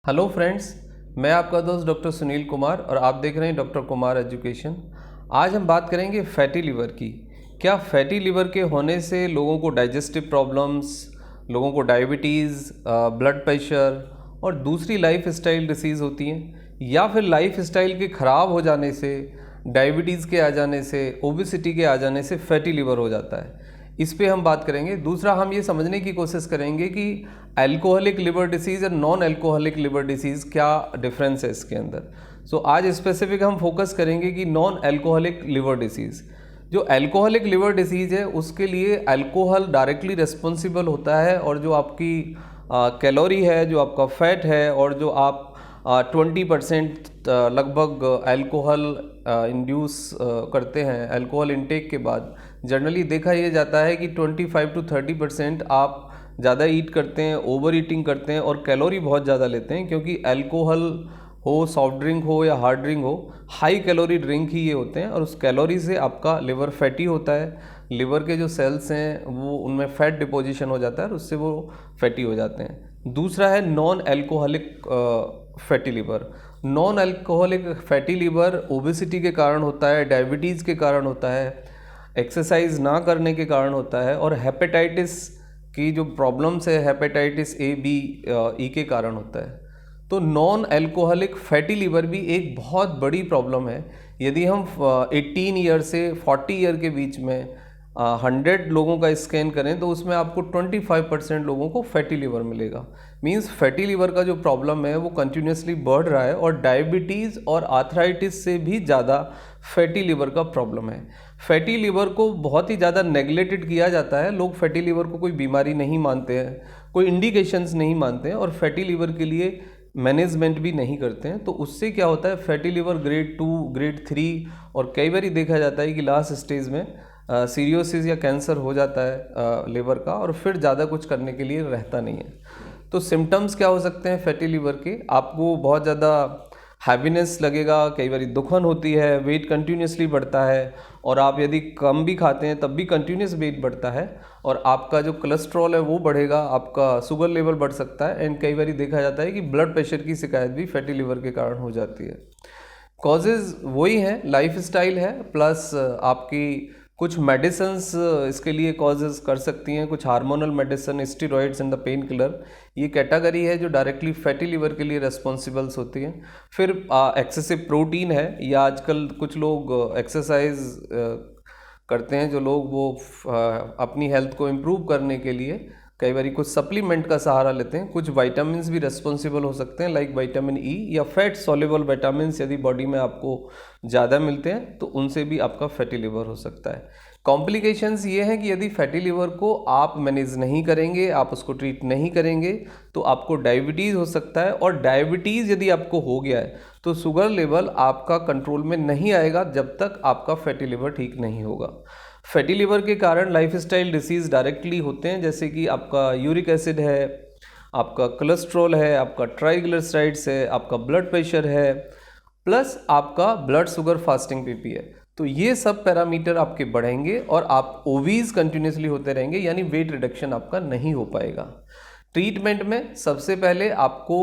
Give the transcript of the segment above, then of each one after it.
Hello friends, मैं आपका दोस्त डॉक्टर सुनील कुमार और आप देख रहे हैं डॉक्टर कुमार एजुकेशन। आज हम बात करेंगे फैटी लिवर की। क्या फैटी लिवर के होने से लोगों को डाइजेस्टिव प्रॉब्लम्स, लोगों को डायबिटीज़, ब्लड प्रेशर और दूसरी लाइफ स्टाइल डिसीज़ होती हैं, या फिर लाइफ स्टाइल के ख़राब हो जाने से, डायबिटीज़ के आ जाने से, ओबेसिटी के आ जाने से फैटी लिवर हो जाता है। इस पे हम बात करेंगे। दूसरा, हम ये समझने की कोशिश करेंगे कि अल्कोहलिक लिवर डिसीज़ और नॉन अल्कोहलिक लिवर डिसीज़ क्या डिफरेंस है इसके अंदर। आज स्पेसिफिक हम फोकस करेंगे कि नॉन अल्कोहलिक लिवर डिसीज़। जो अल्कोहलिक लिवर डिसीज़ है उसके लिए अल्कोहल डायरेक्टली रिस्पॉन्सिबल होता है, और जो आपकी कैलोरी है, जो आपका फैट है, और जो आप 20% लगभग अल्कोहल इंड्यूस करते हैं अल्कोहल इनटेक के बाद। जनरली देखा यह जाता है कि 25 to 30% आप ज़्यादा ईट करते हैं, ओवर ईटिंग करते हैं और कैलोरी बहुत ज़्यादा लेते हैं, क्योंकि अल्कोहल हो, सॉफ्ट ड्रिंक हो या हार्ड ड्रिंक हो, हाई कैलोरी ड्रिंक ही ये होते हैं, और उस कैलोरी से आपका लिवर फैटी होता है। लिवर के जो सेल्स हैं वो उनमें फैट डिपोजिशन हो जाता है और उससे वो फैटी हो जाते हैं। दूसरा है non alcoholic fatty liver. Non alcoholic fatty liver obesity के कारण होता है, डायबिटीज़ के कारण होता है, एक्सरसाइज ना करने के कारण होता है, और हेपेटाइटिस की जो प्रॉब्लम्स है, हेपेटाइटिस ए, बी, ई के कारण होता है। तो नॉन अल्कोहलिक फैटी लिवर भी एक बहुत बड़ी प्रॉब्लम है। यदि हम 18 ईयर से 40 ईयर के बीच में 100 लोगों का स्कैन करें तो उसमें आपको 25% लोगों को फैटी लिवर मिलेगा। मींस फैटी लिवर का जो प्रॉब्लम है वो कंटिन्यूसली बढ़ रहा है, और डायबिटीज़ और आर्थराइटिस से भी ज़्यादा फैटी लिवर का प्रॉब्लम है। फैटी लिवर को बहुत ही ज़्यादा नेग्लेक्टेड किया जाता है। लोग फैटी लिवर को कोई बीमारी नहीं मानते हैं, कोई इंडिकेशंस नहीं मानते हैं, और फैटी लिवर के लिए मैनेजमेंट भी नहीं करते हैं। तो उससे क्या होता है, फैटी लिवर ग्रेड 2, ग्रेड 3 और कई बार देखा जाता है कि लास्ट स्टेज में सीरियोसिस या कैंसर हो जाता है लिवर का, और फिर ज़्यादा कुछ करने के लिए रहता नहीं है। तो सिम्टम्स क्या हो सकते हैं फैटी लिवर के? आपको बहुत ज़्यादा हैवीनेस लगेगा, कई बार दुखन होती है, वेट कंटिन्यूसली बढ़ता है, और आप यदि कम भी खाते हैं तब भी कंटिन्यूस वेट बढ़ता है, और आपका जो कोलेस्ट्रॉल है वो बढ़ेगा, आपका शुगर लेवल बढ़ सकता है, एंड कई बार देखा जाता है कि ब्लड प्रेशर की शिकायत भी फैटी लिवर के कारण हो जाती है। कॉजेज़ वही हैं, लाइफ स्टाइल है, प्लस आपकी कुछ मेडिसिन्स इसके लिए कॉजेज़ कर सकती हैं। कुछ hormonal medicine, steroids and the pain killer, ये कैटेगरी है जो डायरेक्टली फैटी लिवर के लिए रेस्पॉन्सिबल्स होती हैं। फिर एक्सेसिव प्रोटीन है, या आजकल कुछ लोग एक्सरसाइज करते हैं, जो लोग वो अपनी हेल्थ को इम्प्रूव करने के लिए कई बार कुछ सप्लीमेंट का सहारा लेते हैं। कुछ विटामिन्स भी रेस्पॉन्सिबल हो सकते हैं, लाइक विटामिन ई या फैट सॉल्युबल विटामिन्स यदि बॉडी में आपको ज़्यादा मिलते हैं तो उनसे भी आपका फैटी लिवर हो सकता है। कॉम्प्लिकेशंस ये हैं कि यदि फैटी लिवर को आप मैनेज नहीं करेंगे, आप उसको ट्रीट नहीं करेंगे, तो आपको डायबिटीज़ हो सकता है, और डायबिटीज़ यदि आपको हो गया है तो शुगर लेवल आपका कंट्रोल में नहीं आएगा जब तक आपका फैटी लिवर ठीक नहीं होगा। फैटी लिवर के कारण लाइफस्टाइल डिसीज़ डायरेक्टली होते हैं, जैसे कि आपका यूरिक एसिड है, आपका कोलेस्ट्रॉल है, आपका ट्राइग्लिसराइड्स है, आपका ब्लड प्रेशर है, प्लस आपका ब्लड शुगर फास्टिंग पीपी है। तो ये सब पैरामीटर आपके बढ़ेंगे और आप ओबीज कंटिन्यूसली होते रहेंगे, यानी वेट रिडक्शन आपका नहीं हो पाएगा। ट्रीटमेंट में सबसे पहले आपको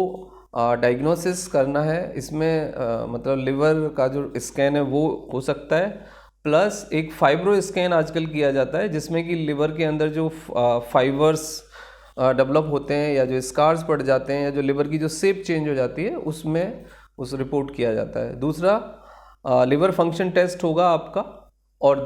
डायग्नोसिस करना है। इसमें मतलब लिवर का जो स्कैन है वो हो सकता है, प्लस एक फाइब्रो स्कैन आजकल किया जाता है, जिसमें कि लिवर के अंदर जो फाइबर्स डेवलप होते हैं, या जो स्कार्स पड़ जाते हैं, या जो लिवर की जो शेप चेंज हो जाती है, उसमें उस रिपोर्ट किया जाता है। दूसरा लिवर फंक्शन टेस्ट होगा आपका, और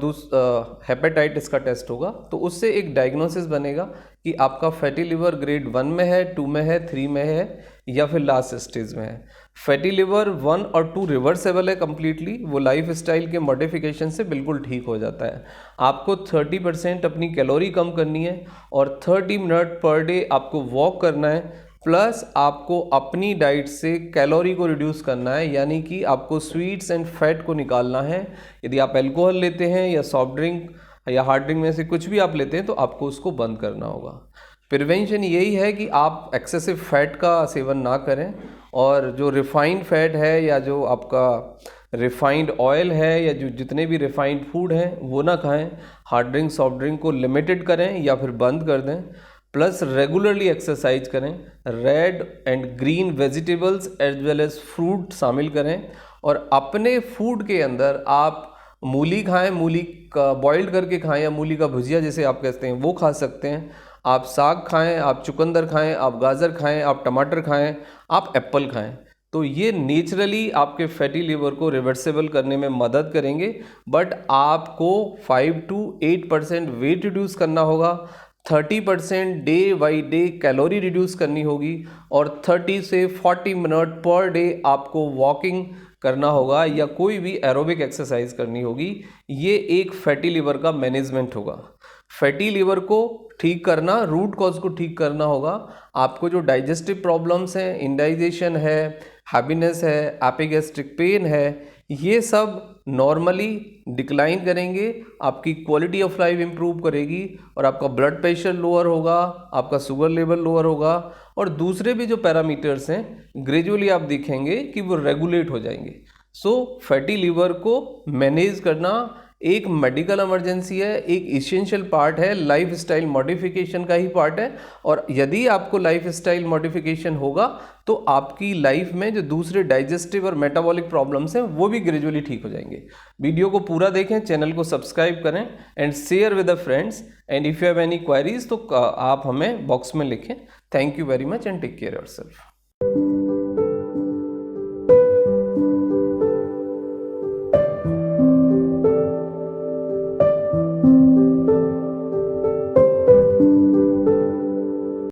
हेपेटाइटिस का टेस्ट होगा। तो उससे एक डायग्नोसिस बनेगा कि आपका फैटी लिवर ग्रेड 1 में है, 2 में है, 3 में है, या फिर लास्ट स्टेज में है। फैटी लिवर 1 और 2 रिवर्सेबल है कम्प्लीटली, वो लाइफ स्टाइल के मॉडिफिकेशन से बिल्कुल ठीक हो जाता है। आपको 30% अपनी कैलोरी कम करनी है, और 30 मिनट पर डे आपको वॉक करना है, प्लस आपको अपनी डाइट से कैलोरी को रिड्यूस करना है, यानी कि आपको स्वीट्स एंड फैट को निकालना है। यदि आप अल्कोहल लेते हैं या सॉफ्ट ड्रिंक या हार्ड ड्रिंक में से कुछ भी आप लेते हैं तो आपको उसको बंद करना होगा। प्रिवेंशन यही है कि आप एक्सेसिव फैट का सेवन ना करें, और जो रिफाइंड फैट है, या जो आपका रिफाइंड ऑयल है, या जो जितने भी रिफाइंड फूड हैं वो ना खाएं। हार्ड ड्रिंक, सॉफ्ट ड्रिंक को लिमिटेड करें या फिर बंद कर दें। प्लस रेगुलरली एक्सरसाइज करें, red and green vegetables as well as fruit शामिल करें, और अपने फूड के अंदर आप मूली खाएं, मूली का बॉइल्ड करके खाएं या मूली का भुजिया जिसे आप कहते हैं वो खा सकते हैं। आप साग खाएं, आप चुकंदर खाएं, आप गाजर खाएं, आप टमाटर खाएं, आप एप्पल खाएं। तो ये नेचुरली आपके फैटी लिवर को रिवर्सेबल करने में मदद करेंगे। बट आपको 5 to 8% वेट रिड्यूस करना होगा, 30% day by day calorie reduce करनी होगी, और 30 से 40 मिनट पर डे आपको वॉकिंग करना होगा या कोई भी एरोबिक एक्सरसाइज करनी होगी। ये एक फैटी लिवर का मैनेजमेंट होगा। फैटी लिवर को ठीक करना, रूट कॉज को ठीक करना होगा। आपको जो डाइजेस्टिव प्रॉब्लम्स हैं, इंडाइजेशन है, हैप्पीनेस है, एपिगैस्ट्रिक पेन है, ये सब नॉर्मली डिक्लाइन करेंगे, आपकी क्वालिटी ऑफ लाइफ इंप्रूव करेगी, और आपका ब्लड प्रेशर लोअर होगा, आपका शुगर लेवल लोअर होगा, और दूसरे भी जो पैरामीटर्स हैं ग्रेजुअली आप देखेंगे कि वो रेगुलेट हो जाएंगे। सो फैटी लिवर को मैनेज करना एक मेडिकल इमरजेंसी है, एक इसेंशियल पार्ट है, लाइफ स्टाइल मॉडिफिकेशन का ही पार्ट है। और यदि आपको लाइफ स्टाइल मॉडिफिकेशन होगा तो आपकी लाइफ में जो दूसरे डाइजेस्टिव और मेटाबॉलिक प्रॉब्लम्स हैं वो भी ग्रेजुअली ठीक हो जाएंगे। वीडियो को पूरा देखें, चैनल को सब्सक्राइब करें and share with the friends, and if you have any queries तो आप हमें बॉक्स में लिखें। Thank you very much and take care yourself.